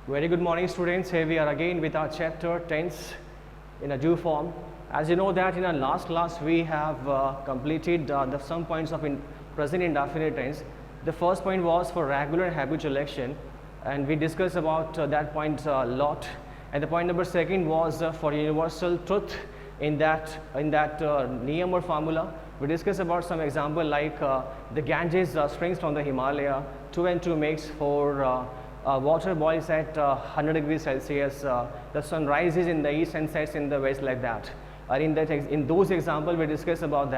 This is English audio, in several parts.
Very good morning, students. Here we are again with our chapter tense in a due form. As you know that in our last class we have completed some points of present indefinite tense. The first point was for regular and habitual action, and we discussed about that point a lot. And the point number second was for universal truth in that niyam or formula. We discussed about some example like the Ganges springs from the Himalaya. 2 and 2 makes for water boils at 100 degrees Celsius, the sun rises in the east and sets in the west, like that. In those examples we discussed about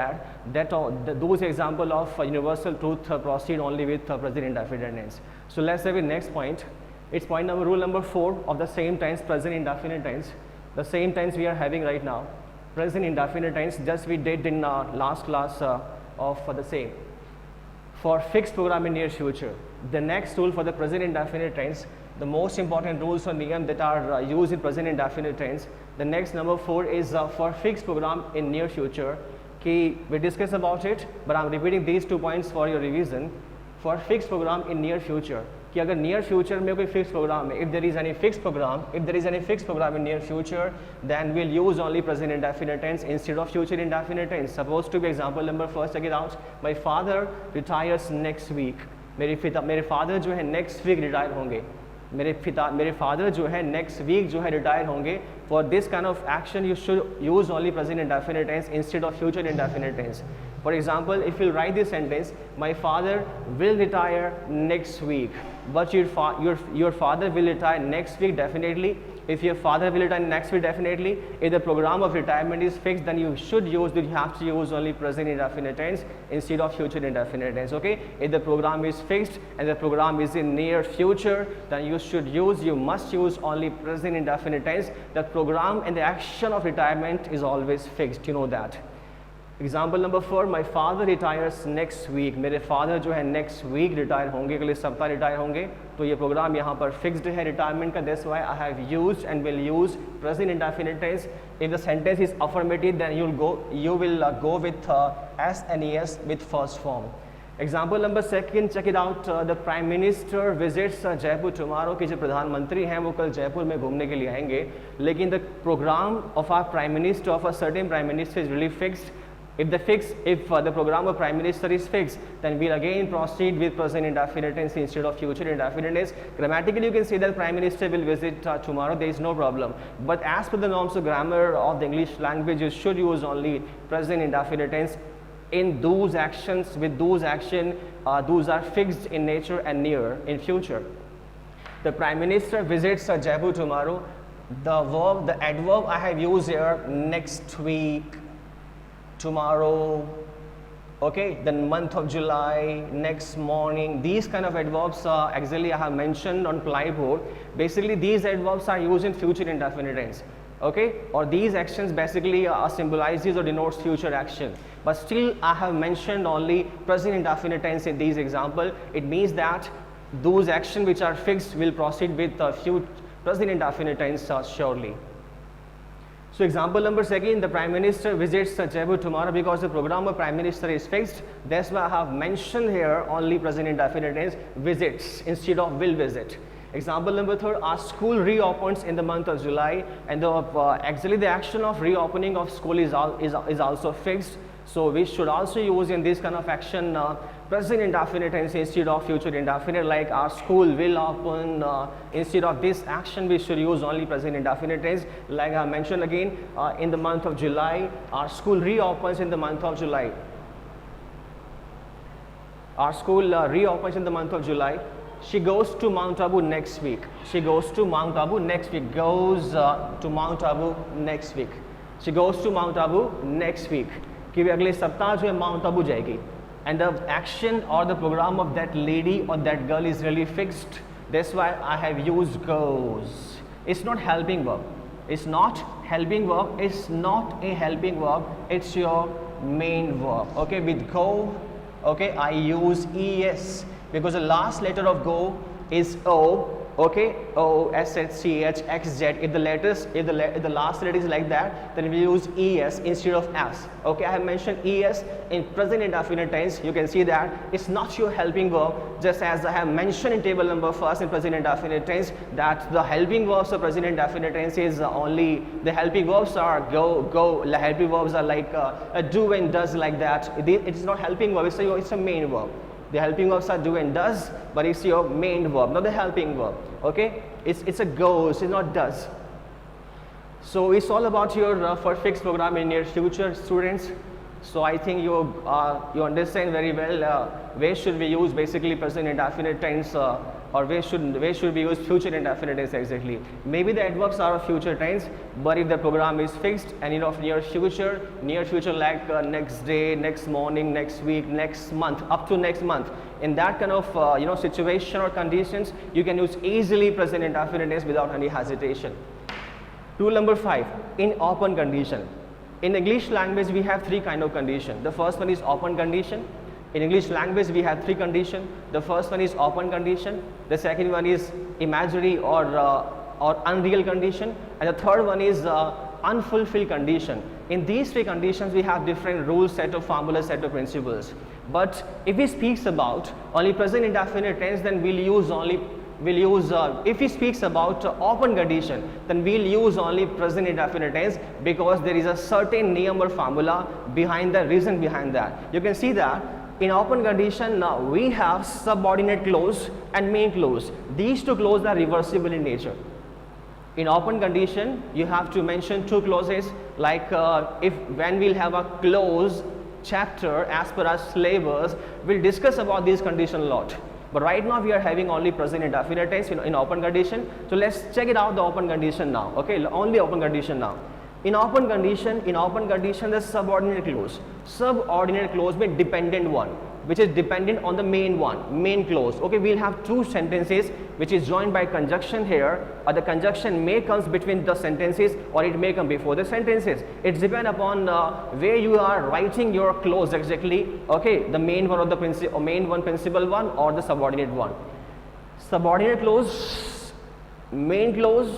those example of universal truth proceed only with present indefinite tense. So let's have the next point. It's rule number 4 of the same tense, present indefinite tense. The same tense we are having right now, present indefinite tense, just we did in last class of the same. For fixed program in near future, the next rule for the present indefinite tense, the most important rules or niyam that are used in present indefinite tense, the next number 4 is for fixed program in near future. We discussed about it, but I'm repeating these 2 points for your revision. For fixed program in near future, कि अगर near future में कोई fixed program है, if there is any fixed program in near future, then we'll use only present indefinite tense instead of future indefinite tense. Supposed to be example number first, check it out. My father retires next week. मेरे father जो है next week retire होंगे. मेरे father जो है next week जो है retire होंगे. For this kind of action you should use only present indefinite tense instead of future indefinite tense. For example, if you write this sentence, my father will retire next week, but your father will retire next week definitely. If your father will retire next week definitely, if the program of retirement is fixed, then you have to use only present indefinite tense instead of future indefinite tense. Okay, if the program is fixed and the program is in near future, then you must use only present indefinite tense. The program and the action of retirement is always fixed, you know that. Example number 4, my father retires next week. मेरे father जो है next week retire होंगे, अगले सप्ताह retire होंगे. तो ये program यहाँ पर fixed है retirement का. That's why I have used and will use present indefinite tense. If the sentence is affirmative, then you will go with S and ES with first form. Example number 2, check it out. The Prime Minister visits Jaipur tomorrow. कि जो प्रधानमंत्री हैं वो कल जयपुर में घूमने के लिए आएंगे. लेकिन the program of our Prime Minister, of a certain Prime Minister, is really fixed. If the program of Prime Minister is fixed, then we'll again proceed with present indefinite tense instead of future indefinite tense. Grammatically, you can say that Prime Minister will visit tomorrow. There is no problem. But as per the norms of grammar of the English language, you should use only present indefinite tense in those actions. With those action, those are fixed in nature and near in future. The Prime Minister visits Jaipur tomorrow. The adverb I have used here, next week, tomorrow, okay, then month of July, next morning, these kind of adverbs actually I have mentioned on Plyboard. Basically these adverbs are used in future indefinite tense, okay, or these actions basically symbolizes or denotes future action, but still I have mentioned only present indefinite tense in these example. It means that those actions which are fixed will proceed with present indefinite tense surely. So example number 2, the Prime Minister visits Jaipur tomorrow because the program of Prime Minister is fixed. That's why I have mentioned here only present indefinite tense, visits instead of will visit. Example number 3, our school reopens in the month of July, and actually the action of reopening of school is also fixed. So we should also use in this kind of action present indefinite tense instead of future indefinite, like our school will open. Instead of this action we should use only present indefinite tense, like I mentioned again, in the month of July, our school reopens in the month of July. Our school reopens in the month of July. She goes to Mount Abu next week. She goes to Mount Abu next week. Goes to Mount Abu next week. She goes to Mount Abu next week. कि वे अगले सप्ताह जो है mount Abu जाएगी. And the action or the program of that lady or that girl is really fixed. That's why I have used goes. It's not helping verb. It's not helping verb. It's not a helping verb. It's your main verb. Okay, with go, okay, I use es because the last letter of go is o. Okay, O, S, H, C, H, X, Z. If the last letter is like that, then we use ES instead of S. Okay, I have mentioned ES in present indefinite tense. You can see that it's not your helping verb, just as I have mentioned in table number first in present indefinite tense that the helping verbs of present indefinite tense is only the helping verbs are go. The helping verbs are like do and does, like that. It is not helping verb. It's a main verb. The helping verbs are do and does, but it's your main verb, not the helping verb. Okay, it's a goes, it's not does. So it's all about your fixed program in your future, students. So I think you understand very well where should we use basically present indefinite tense or where should we use future indefinite tense exactly. Maybe the adverbs are of future tense, but if the program is fixed and near future like next day, next morning, next week, next month, up to next month, in that kind of situation or conditions, you can use easily present indefinite tense without any hesitation. Rule number 5, in open condition. In English language, we have three kind of condition. The first one is open condition. In English language, we have three condition. The first one is open condition. The second one is imaginary or unreal condition. And the third one is unfulfilled condition. In these three conditions, we have different rules, set of formulas, set of principles. But if we speaks about only present indefinite tense, then if he speaks about open condition, then we'll use only present indefinite tense because there is a certain name or formula behind the reason behind that. You can see that in open condition now we have subordinate clause and main clause. These two clauses are reversible in nature. In open condition, you have to mention two clauses, like when we'll have a clause chapter as per our syllabus, we'll discuss about this condition a lot. But right now we are having only present indefinite tense in open condition. So let's check it out, the open condition now. Okay, only open condition now. In open condition, the subordinate clause means dependent one, which is dependent on the main clause. Okay, we'll have two sentences which is joined by conjunction here, or the conjunction may comes between the sentences or it may come before the sentences. It depends upon where you are writing your clause exactly. Okay, the main one or the principal one or the subordinate one. Subordinate clause, main clause,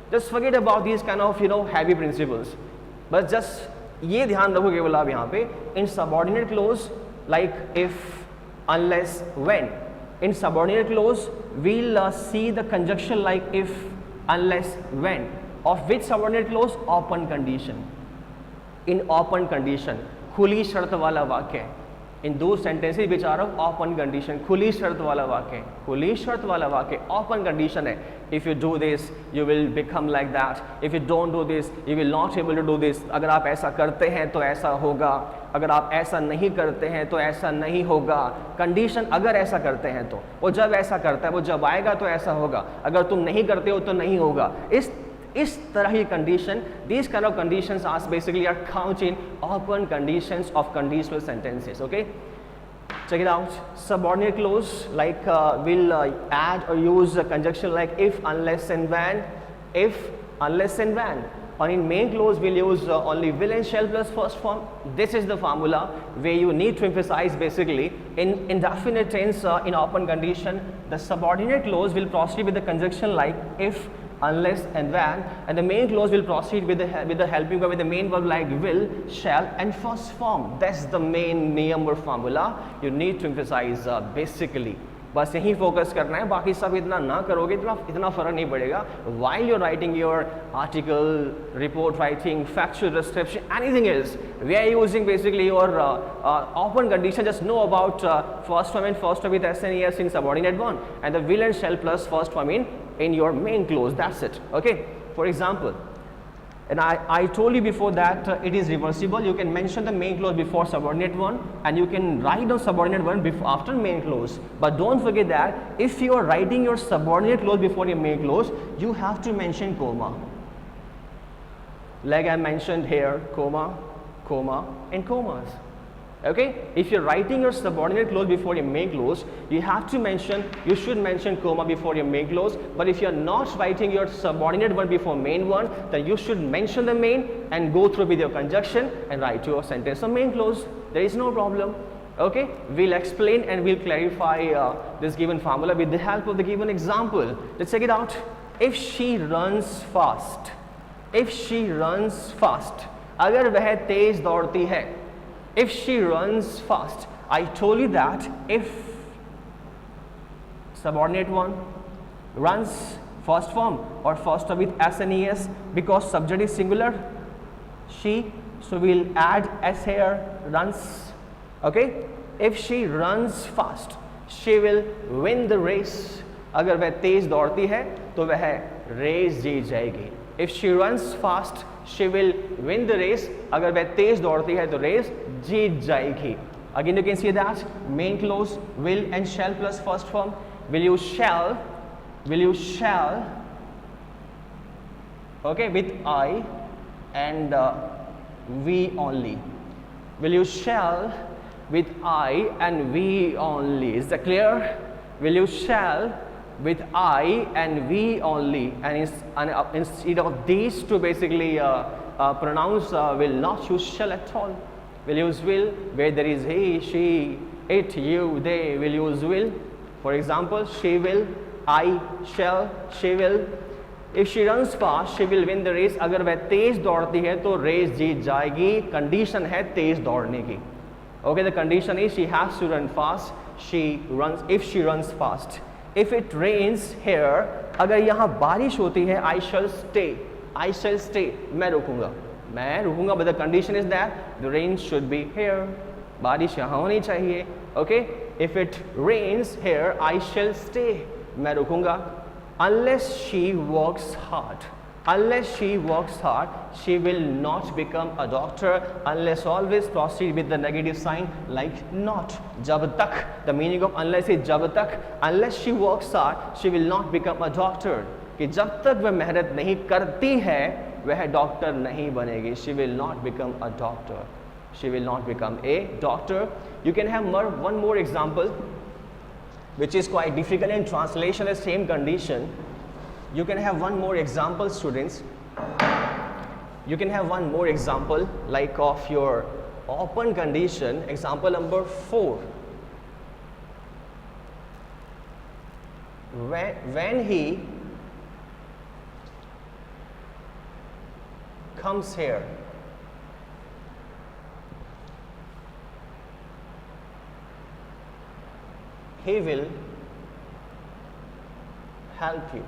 just forget about these kind of heavy principles. But just ये ध्यान रखो केवल आप यहाँ पे, in subordinate clause, like if, unless, when. In subordinate clause, we'll see the conjunction like if, unless, when. Of which subordinate clause? Open condition. In open condition, खुली शर्त वाला वाक्य. In those sentences which are of open condition, खुली शर्त वाला वाक्य, open condition है. If you do this, you will become like that. If you don't do this, you will not able to do this. अगर आप ऐसा करते हैं तो ऐसा होगा. अगर आप ऐसा नहीं करते हैं तो ऐसा नहीं होगा. कंडीशन अगर ऐसा करते हैं तो, वो जब ऐसा करता है, वो जब आएगा तो ऐसा होगा. अगर तुम नहीं करते हो तो नहीं होगा. इस तरह की condition, these kind of conditions are basically are counted in open conditions of conditional sentences. Okay, check it out. Subordinate clause, like we'll add or use a conjunction like if, unless and when. If, unless and when. Or in main clause, we'll use only will and shall plus first form. This is the formula where you need to emphasize basically in indefinite tense in open condition, the subordinate clause will proceed with the conjunction like if, unless and when, and the main clause will proceed with the helping verb with the main verb like will, shall and first form. That's the main name or formula you need to emphasize basically. बस यही focus करना है, बाकी सब इतना ना करोगे इतना फर्क नहीं पड़ेगा. While you're writing your article, report writing, factual description, anything else, we are using basically your open condition. Just know about first form and first form with S and ES in subordinate one, and the will and shall plus first form in your main clause. That's it. Okay. For example, and I told you before that it is reversible. You can mention the main clause before subordinate one, and you can write down subordinate one after main clause. But don't forget that if you are writing your subordinate clause before your main clause, you have to mention comma. Like I mentioned here, comma, comma, and commas. Okay, if you're writing your subordinate clause before your main clause, you should mention comma before your main clause. But if you're not writing your subordinate one before main one, then you should mention the main and go through with your conjunction and write your sentence of main clause. There is no problem. Okay, we'll explain and we'll clarify this given formula with the help of the given example. Let's check it out. If she runs fast, if she runs fast, अगर वह तेज दौड़ती है, if she runs fast, I told you that if subordinate one runs first form or first with s and es, because subject is singular, she, so we'll add s here, runs. Okay, if she runs fast, she will win the race. अगर वह तेज दौड़ती है तो वह race जीत जाएगी. If she runs fast, she will win the race. अगर वह तेज दौड़ती है तो रेस जीत जाएगी. Again you can see that main clause will and shall plus first form. Will you shall, okay, with I and we only. Will you shall with I and we only. Is that clear? Will you shall with I and we only, and instead of these to basically pronounce will not use shall at all. Will use will where there is he, she, it, you, they. Will use will. For example, she will, I shall, she will. If she runs fast, she will win the race. अगर वह तेज दौड़ती है तो race जीत जाएगी. Condition है तेज दौड़ने की. Okay, the condition is she has to run fast. She runs if she runs fast. If it rains here, अगर यहाँ बारिश होती है, I shall stay. I shall stay. मैं रुकूंगा. But the condition is that the rain should be here. बारिश यहाँ होनी चाहिए. Okay. If it rains here, I shall stay. मैं रुकूंगा. Unless she works hard. Unless she works hard, she will not become a doctor. Unless always proceed with the negative sign like not. जब तक, the meaning of unless is जब तक. Unless she works hard, she will not become a doctor. कि जब तक वह मेहनत नहीं करती है, वह डॉक्टर नहीं बनेगी. She will not become a doctor. She will not become a doctor. You can have one more example, which is quite difficult in translation. The same condition. You can have one more example, students. You can have one more example like of your open condition. Example number 4. When he comes here, he will help you.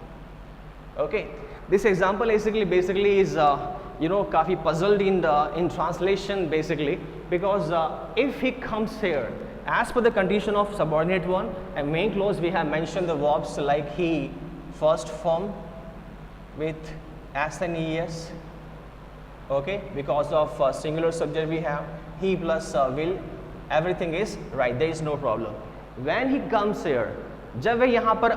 Okay, this example basically is काफी puzzled in translation basically, because if he comes here, as per the condition of subordinate one and main clause, we have mentioned the verbs like he, first form with s and es. Okay, because of singular subject we have he plus will, everything is right, there is no problem. When he comes here, जब वह यहाँ पर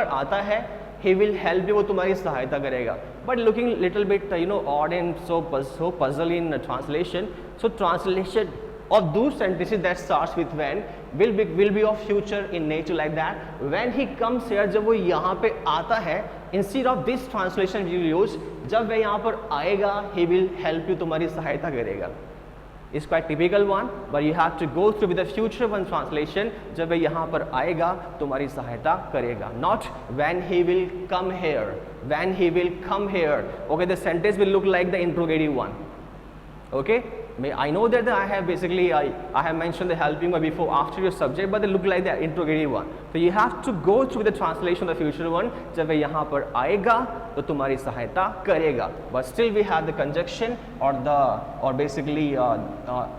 आता है, he will help you, वो तुम्हारी सहायता करेगा. But looking little bit odd and so puzzle in translation. So translation of those sentences that starts with when will be of future in nature like that. When he comes here, जब वो यहाँ पे आता है, instead of this translation we will use जब वह यहाँ पर आएगा, he will help you, तुम्हारी सहायता करेगा. It's quite typical one, but you have to go through with the future one translation. जब वह यहाँ पर आएगा, तुम्हारी सहायता करेगा. Not when he will come here. When he will come here. Okay, the sentence will look like the interrogative one. Okay, I know that I have basically I have mentioned the helping one before after your subject, but they look like the interrogative one. So you have to go through the translation of the future one. जब वह यहाँ पर आएगा तो तुम्हारी सहायता करेगा. But still we have the conjunction or basically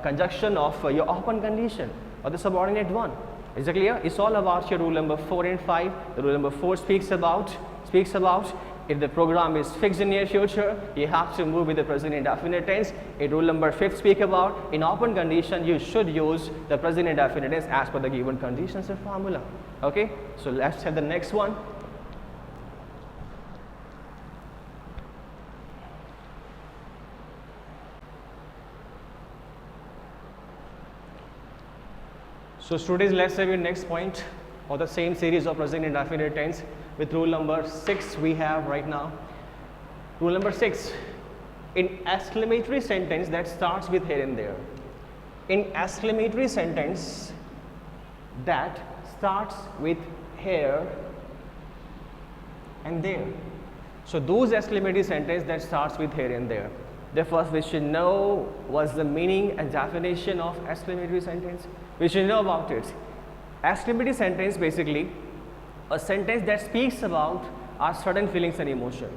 conjunction of your open condition or the subordinate one. Is it clear? It's all about your rule number 4 and 5. The rule number 4 speaks about if the program is fixed in near future, you have to move with the present indefinite tense. Rule number 5 speak about in open condition, you should use the present indefinite tense as per the given conditions and formula. Okay, so let's have the next one. So students, let's have your next point of the same series of present indefinite tense with rule number 6 we have right now. Rule number 6, in exclamatory sentence that starts with here and there. in exclamatory sentence that starts with here and there. So those exclamatory sentence that starts with here and there. The first we should know what's the meaning and definition of exclamatory sentence. We should know about it. Exclamatory sentence basically a sentence that speaks about our certain feelings and emotion.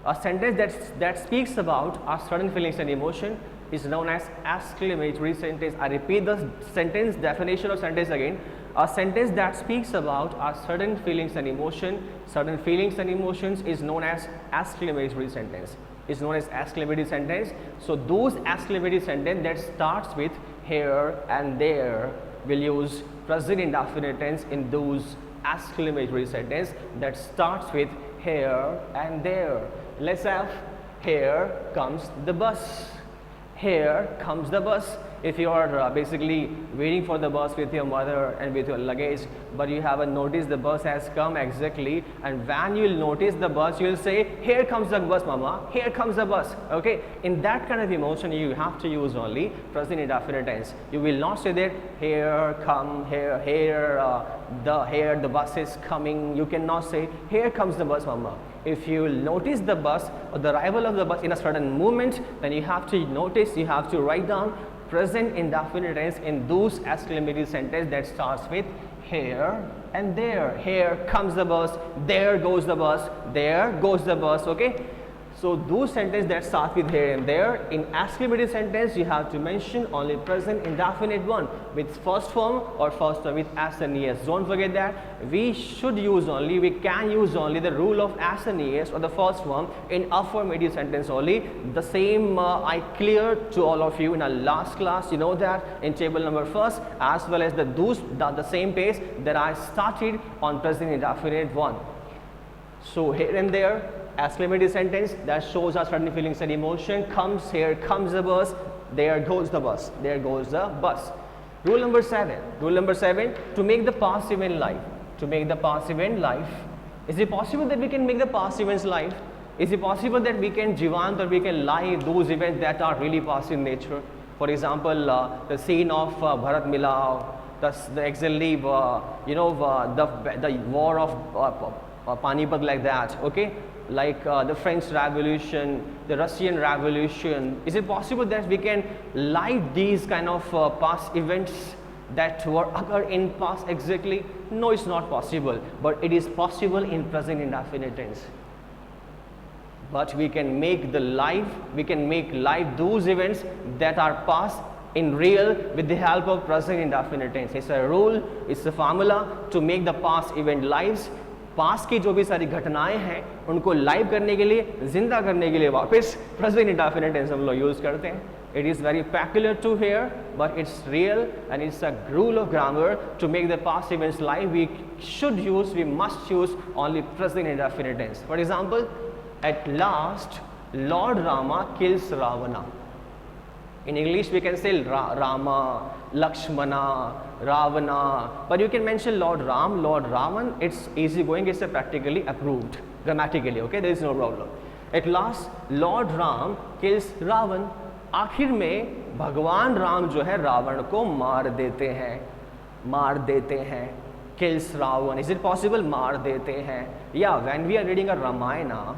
A sentence that speaks about our certain feelings and emotion is known as exclamatory sentence. I repeat the sentence definition of sentence again. A sentence that speaks about our certain feelings and emotions is known as exclamatory sentence. Is known as exclamatory sentence. So those exclamatory sentence that starts with here and there will use present indefinite tense in those exclamatory sentence that starts with here and there. Let's have here comes the bus. Here comes the bus. If you are basically waiting for the bus with your mother and with your luggage, but you haven't noticed the bus has come exactly, and when you'll notice the bus, you'll say, here comes the bus, mama, here comes the bus. Okay, in that kind of emotion you have to use only present indefinite tense. You will not say that here come, the bus is coming. You cannot say here comes the bus, mama. If you notice the bus or the arrival of the bus in a certain moment, then you have to notice, you have to write down present indefinite tense in those exclamatory sentence that starts with here and there. Here comes the bus, there goes the bus, there goes the bus. Okay, so those sentences that start with here and there, in exclamatory sentence you have to mention only present indefinite one with first form or first form with s and es. Don't forget that we can use only the rule of s and es or the first form in affirmative sentence only. The same I cleared to all of you in our last class. You know that in table number first, as well as the same page that I started on present indefinite one. So here and there, exclamatory sentence that shows our certain feelings and emotion. Comes, here comes the bus, there goes the bus, there goes the bus. Rule number 7, to make the past event live. Is it possible that we can make the past events live? Is it possible that we can jivant or we can live those events that are really past in nature? For example, the scene of Bharat Milav, the exactly the war of Panipat, like that. Okay, like the French Revolution, the Russian Revolution. Is it possible that we can live these kind of past events that were occurred in past exactly? No, it's not possible, but it is possible in present indefinite tense. But we can make live those events that are past in real with the help of present indefinite tense. It's a rule, it's a formula to make the past event lives. Past की जो भी सारी घटनाएं हैं उनको live करने के लिए, जिंदा करने के लिए वापस प्रेजेंट इंडेफिनिट टेंस हम लोग यूज करते हैं. It is very peculiar to hear, but it's real and it's a rule of grammar. To make the past events live, we must use only present indefinite tense. For example, at last Lord Rama kills Ravana. In English we can say Rama, Lakshmana, Ravana, but you can mention Lord Ram, Lord Raman. It's easy going, it's practically approved grammatically. Okay, there is no problem. At last Lord Ram kills Ravan. आखिर में भगवान राम जो है रावण को मार देते हैं. Kills Ravan. Is it possible? मार देते हैं. Yeah, when we are reading a Ramayana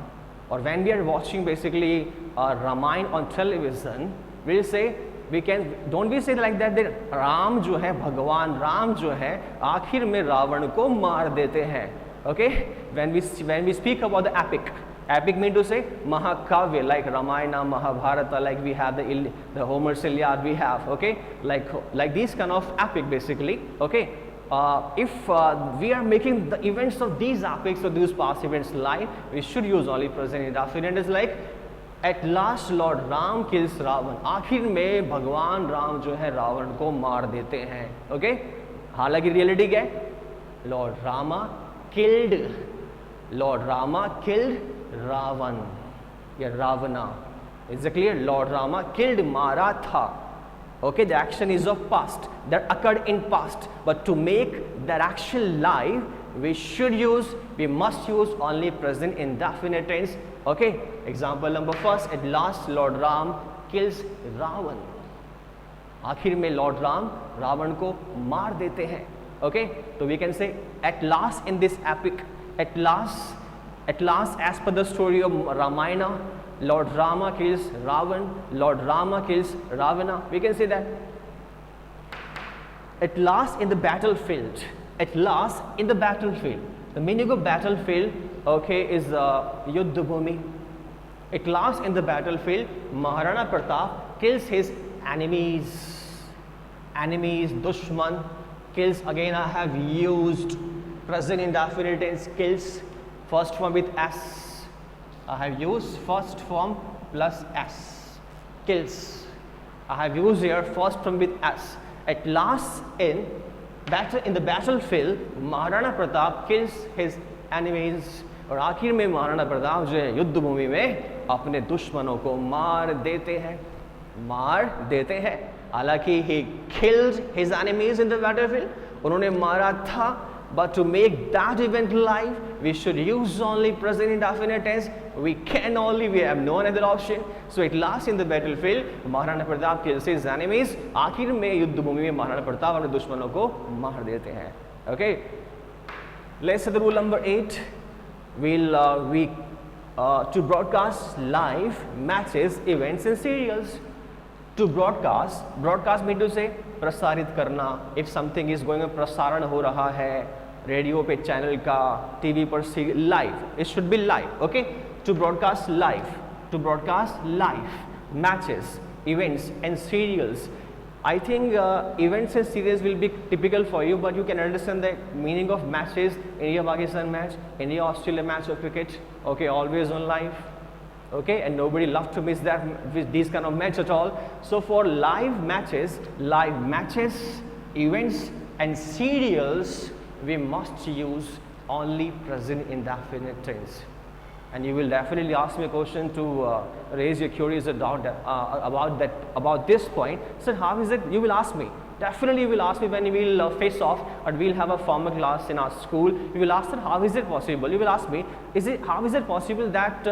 or when we are watching basically a Ramayana on television, we'll say, don't we say like that Ram जो है, भगवान राम जो है आखिर में रावण को मार देते हैं. Okay, when we speak about the epic mean to say Mahakavya, like Ramayana, Mahabharata, like we have the Homer's Iliad we have. Okay, like these kind of epic basically. Okay, if we are making the events of these epics or these past events live, we should use only present indefinite. Is like at last Lord Ram kills Ravan. आखिर में भगवान राम जो है रावण को मार देते हैं. Okay, हालांकि रियलिटी क्या है? Lord Rama killed Ravan या Ravana. Is it clear? Lord Rama killed Maratha. Okay, the action is of past, that occurred in past, but to make that action live, we must use only present indefinite tense. Okay, example number first, at last Lord Ram kills Ravan. आखिर में Lord Ram Ravan को मार देते हैं. Okay, so we can say at last in this epic, at last as per the story of Ramayana, Lord Rama kills Ravan, Lord Rama kills Ravana. We can say that at last in the battlefield, at last in the battlefield. The meaning of battlefield, okay, is Yuddha Bhumi. At last in the battlefield, Maharana Pratap kills his enemies, dushman. Kills, again I have used present indefinite tense, kills, first form with S. I have used first form plus S. Kills. I have used here first form with S. At last in the battlefield, Maharana Pratap kills his enemies. और आखिर में महाराणा प्रताप जो है युद्ध भूमि में अपने दुश्मनों को मार देते हैं. हालांकि he killed his enemies in the battlefield, उन्होंने मारा था, but to make that event live, we should use only present indefinite tense. We have no other option. So at last in the battlefield, Maharana Pratap kills his enemies. आखिर में युद्ध भूमि में महाराणा प्रताप अपने दुश्मनों को मार देते हैं. Okay, let's say the rule number 8. To broadcast live matches, events and serials. To broadcast mean to say प्रसारित करना. If something is going on, प्रसारण हो रहा है रेडियो पे चैनल का, टीवी पर live, it should be live. Okay, to broadcast live matches, events and serials. I think events and series will be typical for you, but you can understand the meaning of matches. India-Pakistan match, India-Australia match of cricket. Okay, always on live. Okay, and nobody loves to miss that, with these kind of match at all. So for live matches, events and serials, we must use only present indefinite tense. And you will definitely ask me a question to raise your curious doubt about this point. So how is it? You will ask me. Definitely you will ask me when we will face off, and we'll have a formal class in our school. You will ask that how is it possible? You will ask me, how is it possible that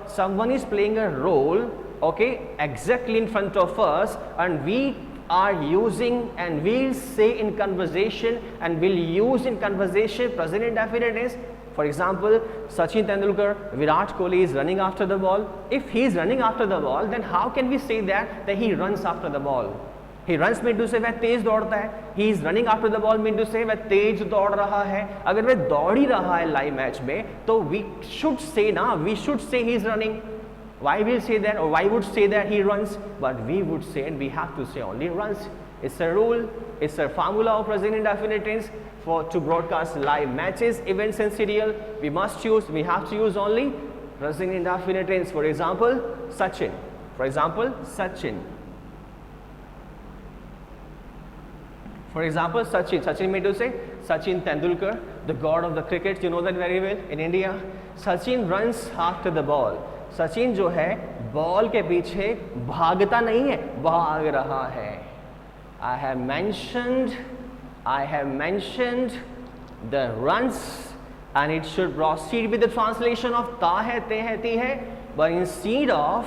someone is playing a role, okay, exactly in front of us, and we are using and we'll say in conversation and we'll use in conversation present indefinite tense. For example, Sachin Tendulkar, Virat Kohli is running after the ball. If he is running after the ball, then how can we say that he runs after the ball? He runs mean to say वह तेज दौड़ता है. He is running after the ball mean to say वह तेज दौड़ रहा है. अगर वह दौड़ ही रहा है लाइव मैच में, तो we should say he is running. Why we'll say that, or why would say that he runs? But we would say, and we have to say only runs. It's a rule, it's a formula of present indefinite tense to broadcast live matches, events and serial. We have to use only present indefinite tense. For example, Sachin. For example, Sachin meant to say Sachin Tendulkar, the god of the cricket. You know that very well in India. Sachin runs after the ball. Sachin जो है ball के पीछे भागता नहीं है, भाग रहा है. I have mentioned the runs, and it should proceed with the translation of ता है ते है ती है, but instead of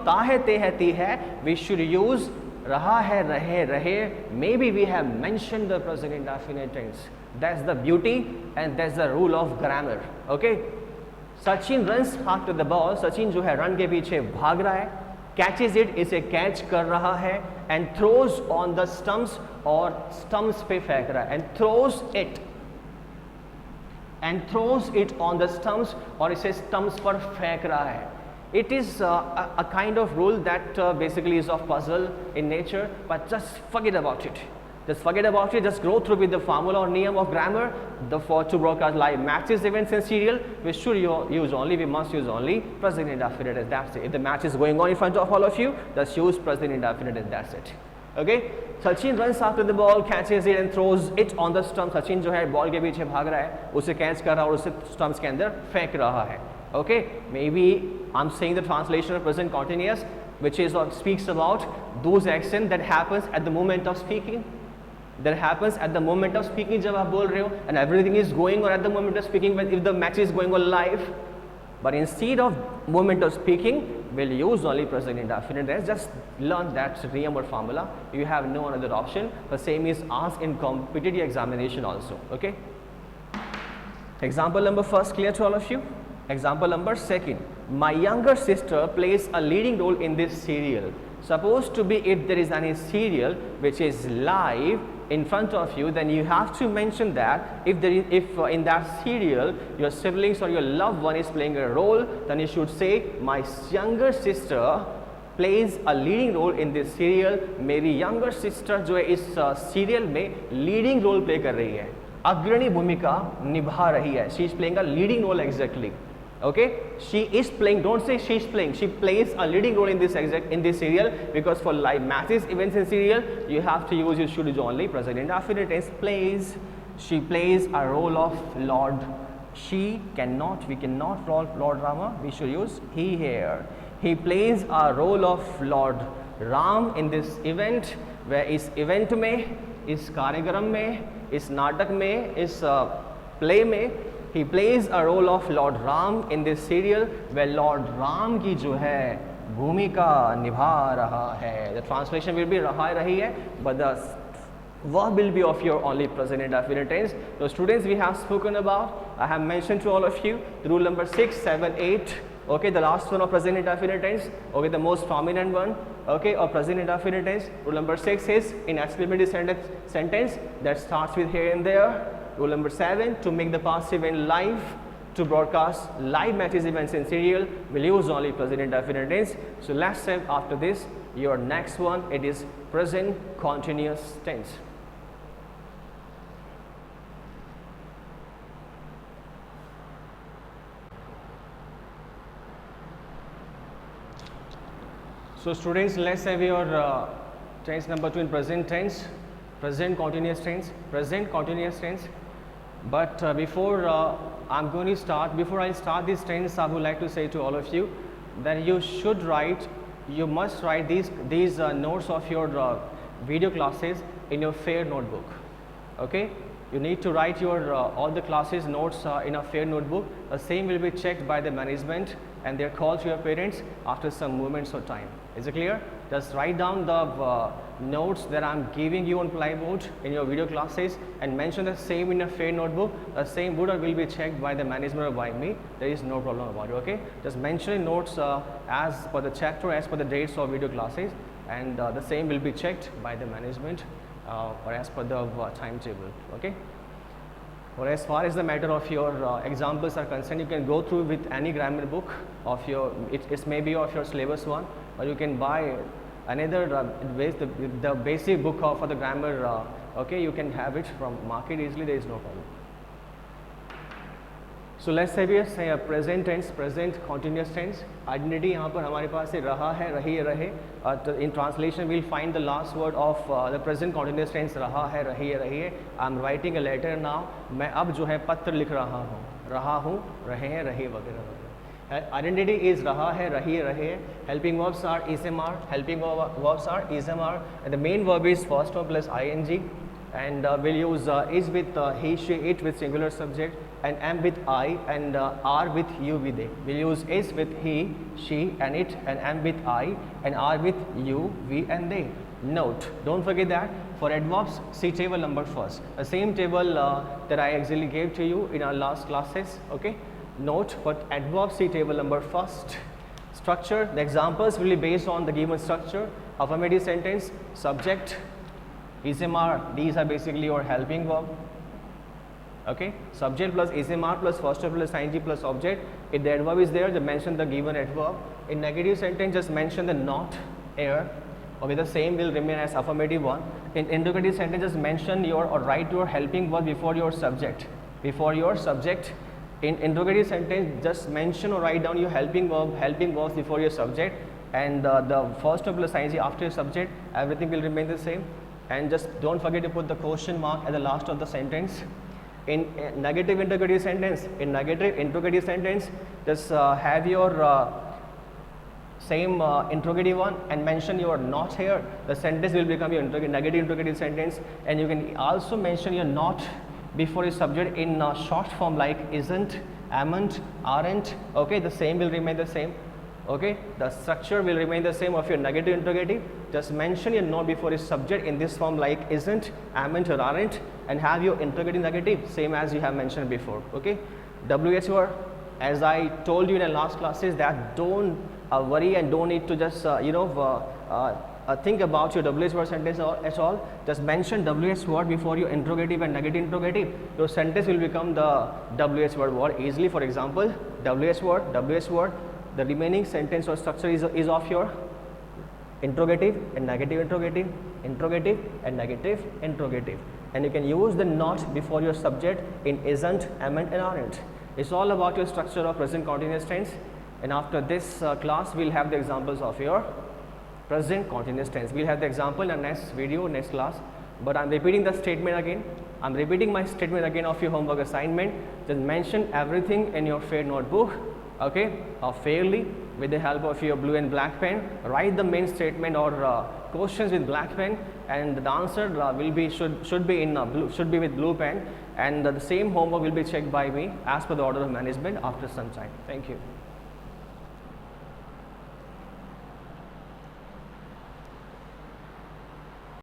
ता है ते है ती है, we should use रहा है रहे रहे. Maybe we have mentioned the present indefinite tense. That's the beauty and that's the rule of grammar. Okay, Sachin runs after the ball. Sachin जो है रन के पीछे भाग रहा है. Catches it, इसे कैच कर रहा है, and throws on the stumps, और stumps पे फेंक रहा है, and throws it on the stumps, और इसे stumps पर फेंक रहा है. It is a kind of rule that basically is of puzzle in nature, but just forget about it. Just go through with the formula or niyam of grammar. To broadcast live matches, events and serial, we must use only present indefinite. That's it. If the match is going on in front of all of you, just use present indefinite. That's it. Okay. Sachin runs after the ball, catches it and throws it on the stump. Sachin जो है ball के पीछे भाग रहा है, उसे catch कर रहा है और उसे स्टंप्स के अंदर फेंक रहा है. Okay. Maybe I'm saying the translation of present continuous, which is or speaks about those actions that happens at the moment of speaking. That happens at the moment of speaking जब आप बोल रहे हो, and everything is going on at the moment of speaking when if the match is going on live. But instead of moment of speaking, we'll use only present indefinite. Just learn that rhyme or formula. You have no another option. The same is asked in competitive examination also. Okay. Example number first clear to all of you? Example number second. My younger sister plays a leading role in this serial. Supposed to be if there is any serial which is live in front of you, then you have to mention that if in that serial your siblings or your loved one is playing a role, then you should say my younger sister plays a leading role in this serial. मेरी younger sister जो है इस serial में leading role play कर रही है, अग्रणी भूमिका निभा रही है. She is playing a leading role exactly. Okay, she is playing. Don't say she is playing. She plays a leading role in this serial, because for live matches, events in serial, you have to use you should use only present indefinite tense. Plays. She plays a role of Lord. She cannot. We cannot Lord Rama. We should use he here. He plays a role of Lord Ram in this event. Where is event में, इस कार्यक्रम में, इस नाटक में, इस play में. He plays a role of Lord Ram in this serial, where Lord Ram की जो है भूमिका निभा रहा है. The translation will be रहा रही है, but the verb will be of your only present indefinite tense. So students, we have spoken about, I have mentioned to all of you the rule number 6, 7, 8. Okay, the last one of present indefinite tense. Okay, the most prominent one. Okay, of present indefinite tense. Rule number 6 is in explicative sentence that starts with here and there. Rule number 7, to make the past event live, to broadcast live matches events in serial, will use only present indefinite tense. So let's say after this, your next one, it is present continuous tense. So students, let's have your tense number 2 in present tense, present continuous tense, present continuous tense. But before I start this tense, I would like to say to all of you that you must write these notes of your video classes in your fair notebook. Okay, you need to write your all the classes notes in a fair notebook. The same will be checked by the management and their call to your parents after some moments of time. Is it clear? Just write down the notes that I am giving you on plywood in your video classes and mention the same in a fair notebook. The same would will be checked by the management or by me. There is no problem about it. Okay, just mention notes as per the chapter, as per the dates of video classes, and the same will be checked by the management or as per the timetable. Okay. Or as far as the matter of your examples are concerned, you can go through with any grammar book of your, it may be of your syllabus one, or you can buy another the basic book for the grammar. Okay, you can have it from market easily, there is no problem. So let's say we say a present tense, present continuous tense. Identity यहाँ पर हमारे पास है रहा है, रही है, रहे. In translation we'll find the last word of the present continuous tense रहा है, रही है, रही है. I'm writing a letter now. मैं अब जो है पत्र लिख रहा हूँ, रहे हैं, रहे वगैरह. Identity is रहा है, रही है, रहे. Helping verbs are is are. Helping verbs are is are. And the main verb is first one plus ing. And we'll use is with he, she, it with singular subject, and am with I, and are with you, with they. We'll use is with he, she, and it, and am with I, and are with you, we, and they. Note, don't forget that for adverbs, see table number first. The same table that I actually gave to you in our last classes. Okay. Note, for adverbs, see table number first. Structure, the examples will be based on the given structure. Affirmative sentence, subject, ismr, these are basically your helping verb. Okay, subject plus ismr plus first plus ing plus object. If the adverb is there, just mention the given adverb. In negative sentence, just mention the not here. Okay, the same will remain as affirmative one. In interrogative sentence, just mention your or write your helping verb before your subject. Before your subject. In interrogative sentence, just mention or write down your helping verbs before your subject, and the first plus ing after your subject. Everything will remain the same. And just don't forget to put the question mark at the last of the sentence. In negative interrogative sentence, just have your same interrogative one and mention your not here. The sentence will become your negative interrogative sentence, and you can also mention your not before your subject in short form like isn't, amn't, aren't. Okay, the same will remain the same. Okay, the structure will remain the same of your negative interrogative. Just mention your not before is subject in this form like isn't, amn't or aren't, and have your interrogative negative same as you have mentioned before. Okay, WH word, as I told you in the last classes, that don't worry and don't need to just think about your WH word sentence at all. Just mention WH word before your interrogative and negative interrogative. Your sentence will become the WH word easily. For example, WH word. The remaining sentence or structure is of your interrogative and negative interrogative, interrogative and negative interrogative. And you can use the not before your subject in isn't, amn't and aren't. It's all about your structure of present continuous tense. And after this class, we'll have the examples of your present continuous tense. We'll have the example in the next video, next class. But I'm repeating the statement again. I'm repeating my statement again of your homework assignment. Just mention everything in your fair notebook. Okay, fairly with the help of your blue and black pen. Write the main statement or questions with black pen, and the answer should be with blue pen, and the same homework will be checked by me as per the order of management after some time. Thank you.